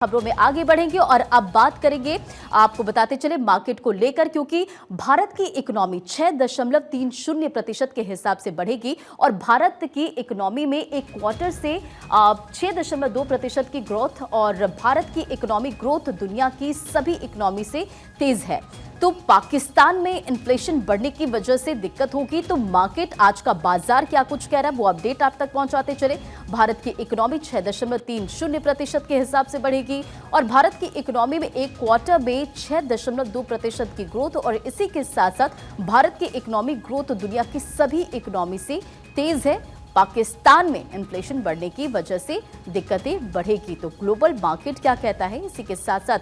खबरों में आगे बढ़ेंगे और अब बात करेंगे आपको बताते चले मार्केट को लेकर, क्योंकि भारत की इकोनॉमी 6.30% के हिसाब से बढ़ेगी और भारत की इकोनॉमी में एक क्वार्टर से 6.2% की ग्रोथ और भारत की इकोनॉमी ग्रोथ दुनिया की सभी इकोनॉमी से तेज है। तो पाकिस्तान में इन्फ्लेशन बढ़ने की वजह से दिक्कत होगी। तो मार्केट, आज का बाजार क्या कुछ कह रहा है वो अपडेट आप तक पहुंचाते चले। भारत की इकोनॉमी 6.30% के हिसाब से बढ़ेगी और भारत की इकोनॉमी में एक क्वार्टर में 6.2% की ग्रोथ और इसी के साथ साथ भारत की इकोनॉमी ग्रोथ दुनिया की सभी इकोनॉमी से तेज है। पाकिस्तान में इन्फ्लेशन बढ़ने की वजह से दिक्कतें बढ़ेगी। तो ग्लोबल मार्केट क्या कहता है, इसी के साथ साथ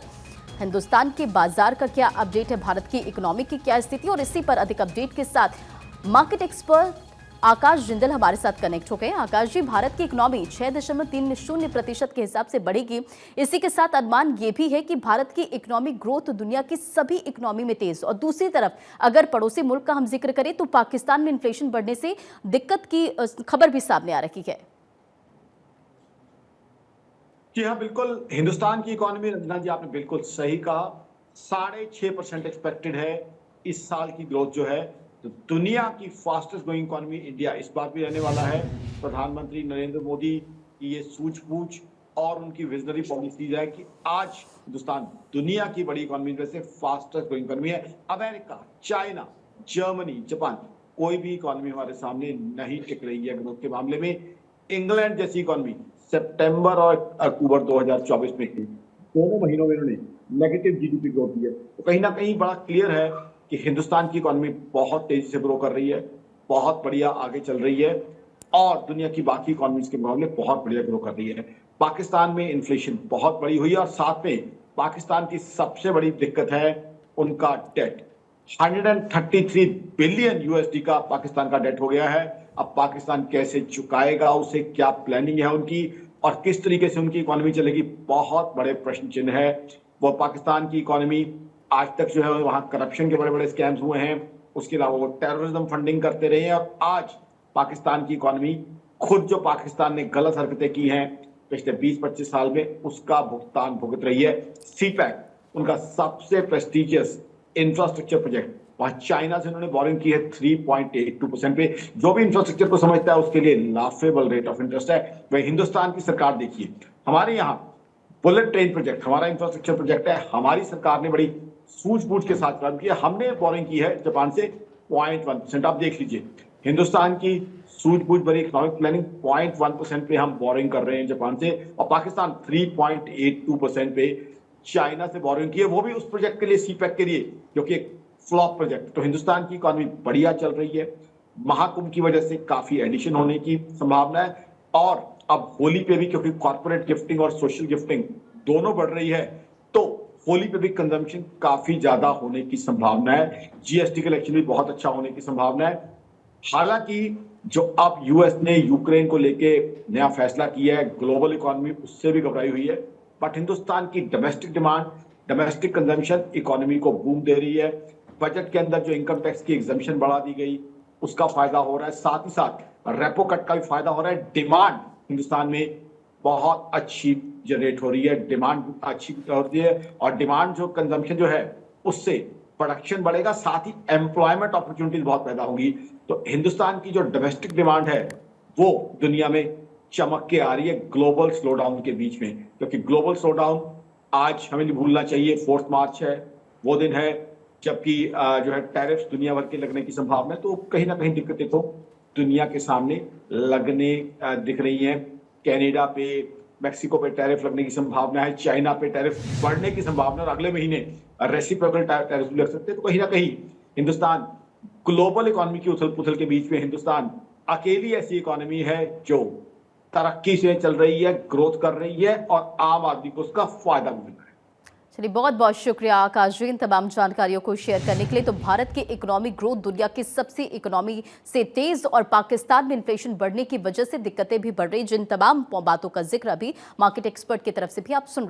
हिंदुस्तान के बाजार का क्या अपडेट है, भारत की इकोनॉमी की क्या स्थिति, और इसी पर अधिक अपडेट के साथ मार्केट एक्सपर्ट आकाश जिंदल हमारे साथ कनेक्ट हो गए। आकाश जी, भारत की इकोनॉमी 6.30% के हिसाब से बढ़ेगी। इसी के साथ अनुमान ये भी है कि भारत की इकोनॉमी ग्रोथ दुनिया की सभी इकोनॉमी में तेज, और दूसरी तरफ अगर पड़ोसी मुल्क का हम जिक्र करें तो पाकिस्तान में इन्फ्लेशन बढ़ने से दिक्कत की खबर भी सामने आ रही है। जी हाँ, बिल्कुल। हिंदुस्तान की इकोनॉमी, रंजना जी, आपने बिल्कुल सही कहा। 6.5% एक्सपेक्टेड है इस साल की ग्रोथ जो है। तो दुनिया की फास्टेस्ट ग्रोइंग इकोनॉमी इंडिया इस बार भी रहने वाला है। प्रधानमंत्री नरेंद्र मोदी की ये सूझबूझ और उनकी विजनरी पॉलिसीज है कि आज हिंदुस्तान दुनिया की बड़ी इकोनॉमी में से फास्टेस्ट ग्रोइंग इकोनॉमी है। अमेरिका, चाइना, जर्मनी, जापान, कोई भी इकोनॉमी हमारे सामने नहीं टिक रही है ग्रोथ के मामले में। इंग्लैंड जैसी इकोनॉमी सितंबर और अक्टूबर 2024 में दोनों महीनों में इन्होंने नेगेटिव जीडीपी ग्रोथ दी है। तो कहीं ना कहीं बड़ा क्लियर है कि हिंदुस्तान की इकोनॉमी बहुत तेजी से ग्रो कर रही है, बहुत बढ़िया आगे चल रही है और दुनिया की बाकी इकोनॉमीज के मुकाबले बहुत बढ़िया ग्रो कर रही है। पाकिस्तान में इन्फ्लेशन बहुत बड़ी हुई है और साथ में पाकिस्तान की सबसे बड़ी दिक्कत है उनका डेट। 133 बिलियन यूएसडी का पाकिस्तान का डेट हो गया है। अब पाकिस्तान कैसे चुकाएगा, उसे क्या प्लानिंग है उनकी और किस तरीके से उनकी इकोनॉमी चलेगी, बहुत बड़े प्रश्न चिन्ह है। वो पाकिस्तान की इकोनॉमी आज तक जो है वहां करप्शन के बड़े बड़े स्कैम्स हुए हैं, उसके अलावा वो टेररिज्म फंडिंग करते रहे हैं और आज पाकिस्तान की इकोनॉमी खुद जो पाकिस्तान ने गलत हरकतें की हैं पिछले 20-25 साल में उसका भुगतान भुगत रही है। सीपैक, उनका सबसे प्रेस्टिजियस इंफ्रास्ट्रक्चर प्रोजेक्ट, वहां चाइना से उन्होंने बोरिंग की है 3.82% पे। जो भी इंफ्रास्ट्रक्चर को समझता है उसके लिए लाफेबल रेट ऑफ इंटरेस्ट है। वह हिंदुस्तान की सरकार देखिए, हमारे यहाँ बुलेट ट्रेन प्रोजेक्ट हमारा इंफ्रास्ट्रक्चर प्रोजेक्ट है, हमारी सरकार ने बड़ी सूझबूझ के साथ काम किया। हमने बोरिंग की है जापान से 0.1%। आप देख लीजिए हिंदुस्तान की सूझबूझ भरी इकोनॉमिक प्लानिंग 0.1% पे हम बोरिंग कर रहे हैं जापान से, और पाकिस्तान 3.82% पे चाइना से बोरिंग की है, वो भी उस प्रोजेक्ट के लिए, सीपैक के लिए, जो कि एक फ्लॉप प्रोजेक्ट। तो हिंदुस्तान की इकोनॉमी बढ़िया चल रही है। महाकुंभ की वजह से काफी एडिशन होने की संभावना है और अब होली पे भी, क्योंकि कॉर्पोरेट गिफ्टिंग और सोशल गिफ्टिंग दोनों बढ़ रही है, तो होली पे भी कंजम्पशन काफी ज्यादा होने की संभावना है। जीएसटी कलेक्शन भी बहुत अच्छा होने की संभावना है। हालांकि जो अब यूएस ने यूक्रेन को लेके नया फैसला किया है, ग्लोबल इकोनॉमी उससे भी घबराई हुई है, बट हिंदुस्तान की domestic demand, domestic consumption economy को बूम दे रही है। बजट के अंदर जो इनकम टैक्स की एग्जम्पशन बढ़ा दी गई उसका फायदा हो रहा है, साथ ही साथ रेपो कट का भी फायदा हो रहा है। डिमांड हिंदुस्तान में बहुत अच्छी जनरेट हो रही है, डिमांड अच्छी हो रही है और डिमांड जो कंजम्पशन जो है उससे प्रोडक्शन बढ़ेगा, साथ ही एम्प्लॉयमेंट अपॉर्चुनिटीज बहुत पैदा होंगी। तो हिंदुस्तान की जो डोमेस्टिक डिमांड है वो दुनिया में चमक के आ रही है ग्लोबल स्लोडाउन के बीच में, क्योंकि ग्लोबल स्लोडाउन आज हमें नहीं भूलना चाहिए 4 मार्च है, वो दिन है जबकि जो है टैरिफ्स दुनिया भर के लगने की संभावना है। तो कहीं ना कहीं दिक्कतें तो दुनिया के सामने लगने दिख रही हैं। कनाडा पे, मेक्सिको पे टैरिफ लगने की संभावना है, चाइना पे टैरिफ बढ़ने की संभावना है और अगले महीने रेसिप्रोकल टैरिफ लग सकते हैं। तो कहीं ना कहीं हिंदुस्तान ग्लोबल इकोनॉमी की उथल पुथल के बीच में हिंदुस्तान अकेली ऐसी इकोनॉमी है जो तरक्की से चल रही है, ग्रोथ कर रही है और आम आदमी को उसका फायदा मिल रहा है। चलिए, बहुत बहुत शुक्रिया आकाश जी इन तमाम जानकारियों को शेयर करने के लिए। तो भारत की इकोनॉमी ग्रोथ दुनिया की सबसे इकोनॉमी से तेज और पाकिस्तान में इन्फ्लेशन बढ़ने की वजह से दिक्कतें भी बढ़ रही, जिन तमाम बातों का जिक्र अभी मार्केट एक्सपर्ट की तरफ से भी आप सुन रहे हैं।